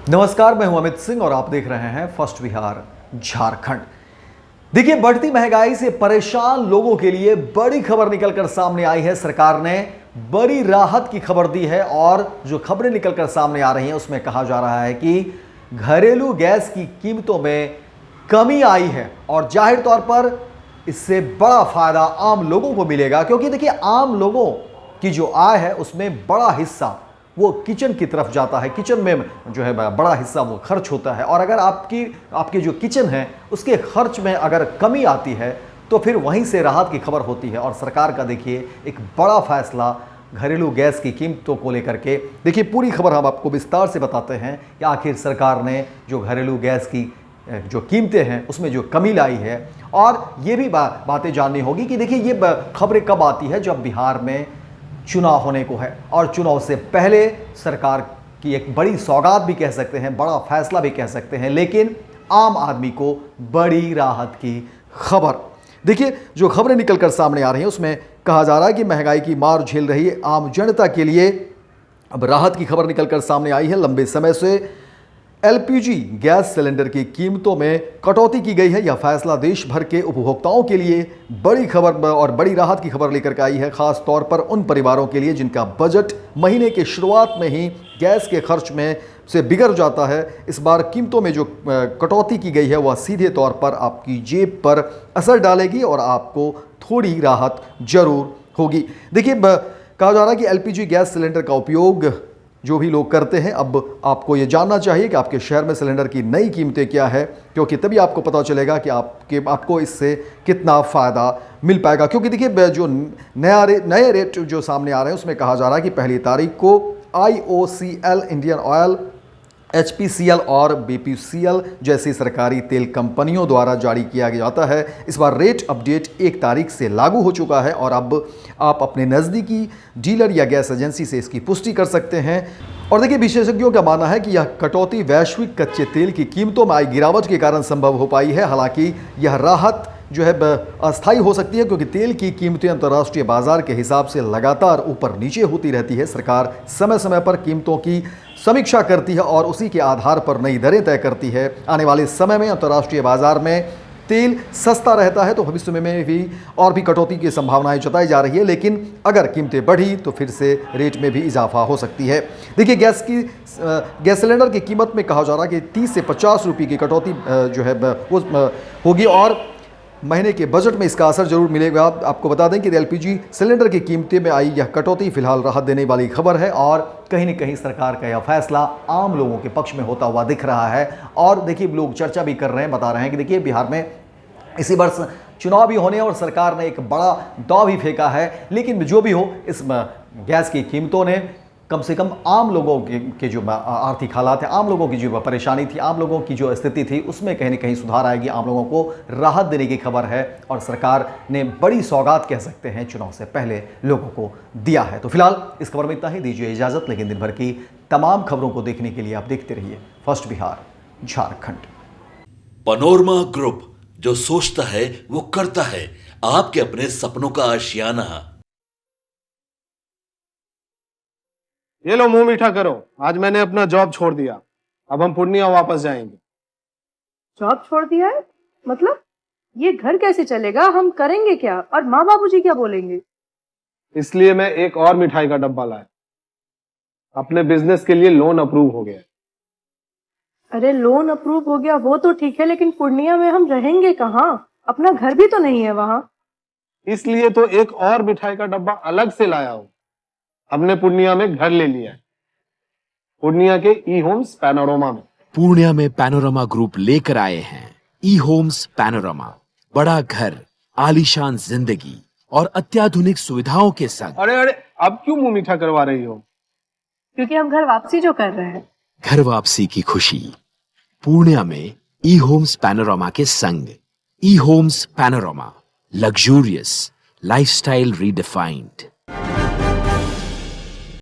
नमस्कार, मैं हूं अमित सिंह और आप देख रहे हैं फर्स्ट बिहार झारखंड। देखिए, बढ़ती महंगाई से परेशान लोगों के लिए बड़ी खबर निकलकर सामने आई है। सरकार ने बड़ी राहत की खबर दी है और जो खबरें निकलकर सामने आ रही हैं उसमें कहा जा रहा है कि घरेलू गैस की कीमतों में कमी आई है और जाहिर तौर पर इससे बड़ा फायदा आम लोगों को मिलेगा, क्योंकि देखिए आम लोगों की जो आय है उसमें बड़ा हिस्सा वो किचन की तरफ जाता है। किचन में जो है बड़ा हिस्सा वो खर्च होता है और अगर आपकी जो किचन है उसके खर्च में अगर कमी आती है तो फिर वहीं से राहत की खबर होती है। और सरकार का देखिए एक बड़ा फैसला घरेलू गैस की कीमतों को लेकर के। देखिए, पूरी खबर हम आपको विस्तार से बताते हैं कि आखिर सरकार ने जो घरेलू गैस की जो कीमतें हैं उसमें जो कमी लाई है। और ये भी बातें जाननी होगी कि देखिए ये खबरें कब आती है, जब बिहार में चुनाव होने को है और चुनाव से पहले सरकार की एक बड़ी सौगात भी कह सकते हैं, बड़ा फैसला भी कह सकते हैं, लेकिन आम आदमी को बड़ी राहत की खबर। देखिए, जो खबरें निकलकर सामने आ रही हैं उसमें कहा जा रहा है कि महंगाई की मार झेल रही आम जनता के लिए अब राहत की खबर निकलकर सामने आई है। लंबे समय से एलपीजी गैस सिलेंडर की कीमतों में कटौती की गई है। यह फैसला देश भर के उपभोक्ताओं के लिए बड़ी खबर और बड़ी राहत की खबर लेकर के आई है, खास तौर पर उन परिवारों के लिए जिनका बजट महीने के शुरुआत में ही गैस के खर्च में से बिगड़ जाता है। इस बार कीमतों में जो कटौती की गई है वह सीधे तौर पर आपकी जेब पर असर डालेगी और आपको थोड़ी राहत जरूर होगी। देखिए, कहा जा रहा है कि एलपीजी गैस सिलेंडर का उपयोग जो भी लोग करते हैं, अब आपको ये जानना चाहिए कि आपके शहर में सिलेंडर की नई कीमतें क्या है, क्योंकि तभी आपको पता चलेगा कि आपको इससे कितना फ़ायदा मिल पाएगा। क्योंकि देखिए, जो नए रेट जो सामने आ रहे हैं उसमें कहा जा रहा है कि 1 तारीख को IOCL, इंडियन ऑयल, HPCL और BPCL जैसी सरकारी तेल कंपनियों द्वारा जारी किया जाता है। इस बार रेट अपडेट 1 तारीख से लागू हो चुका है और अब आप अपने नज़दीकी डीलर या गैस एजेंसी से इसकी पुष्टि कर सकते हैं। और देखिए, विशेषज्ञों का मानना है कि यह कटौती वैश्विक कच्चे तेल की कीमतों में आई गिरावट के कारण संभव हो पाई है। हालांकि यह राहत जो है अस्थायी हो सकती है, क्योंकि तेल की कीमतें अंतर्राष्ट्रीय बाजार के हिसाब से लगातार ऊपर नीचे होती रहती है। सरकार समय समय पर कीमतों की समीक्षा करती है और उसी के आधार पर नई दरें तय करती है। आने वाले समय में अंतर्राष्ट्रीय बाजार में तेल सस्ता रहता है तो भविष्य में भी और भी कटौती की संभावनाएं जताई जा रही है, लेकिन अगर कीमतें बढ़ी तो फिर से रेट में भी इजाफा हो सकती है। देखिए, गैस सिलेंडर की कीमत में कहा जा रहा है कि 30 से 50 रुपये की कटौती जो है वो होगी और महीने के बजट में इसका असर जरूर मिलेगा। आपको बता दें कि एलपीजी सिलेंडर की कीमतें में आई यह कटौती फिलहाल राहत देने वाली खबर है और कहीं न कहीं सरकार का यह फैसला आम लोगों के पक्ष में होता हुआ दिख रहा है। और देखिए, लोग चर्चा भी कर रहे हैं, बता रहे हैं कि देखिए बिहार में इसी वर्ष चुनाव भी होने और सरकार ने एक बड़ा दांव भी फेंका है, लेकिन जो भी हो इस गैस की कीमतों ने कम से कम आम लोगों के जो आर्थिक हालात है, आम लोगों की जो परेशानी थी, आम लोगों की जो स्थिति थी उसमें कहीं न कहीं सुधार आएगी। आम लोगों को राहत देने की खबर है और सरकार ने बड़ी सौगात कह सकते हैं चुनाव से पहले लोगों को दिया है। तो फिलहाल इस खबर में इतना ही, दीजिए इजाजत, लेकिन दिन भर की तमाम खबरों को देखने के लिए आप देखते रहिए first Bihar Jharkhand. Panorama group, जो सोचता है वो करता है, आपके अपने सपनों का आशियाना। ये लो, मुंह मीठा करो। आज मैंने अपना जॉब छोड़ दिया, अब हम पूर्णिया वापस जाएंगे। जॉब छोड़ दिया है? मतलब ये घर कैसे चलेगा? हम करेंगे क्या? और माँ बाबूजी क्या बोलेंगे? इसलिए मैं एक और मिठाई का डब्बा लाया। अपने बिजनेस के लिए लोन अप्रूव हो गया। अरे लोन अप्रूव हो गया वो तो ठीक है, लेकिन पूर्णिया में हम रहेंगे कहाँ? अपना घर भी तो नहीं है वहां। इसलिए तो एक और मिठाई का डब्बा अलग से लाया हूं। हमने पूर्णिया में घर ले लिया है, पूर्णिया के ई होम्स पैनोरमा में। पूर्णिया में पैनोरमा ग्रुप लेकर आए हैं ई होम्स पैनोरमा। बड़ा घर, आलीशान जिंदगी और अत्याधुनिक सुविधाओं के संग। अरे अब क्यों मुंह मीठा करवा रही हो? क्योंकि हम घर वापसी जो कर रहे हैं। घर वापसी की खुशी पूर्णिया में ई होम्स पैनोरमा के संग। E homes panorama, luxurious lifestyle redefined.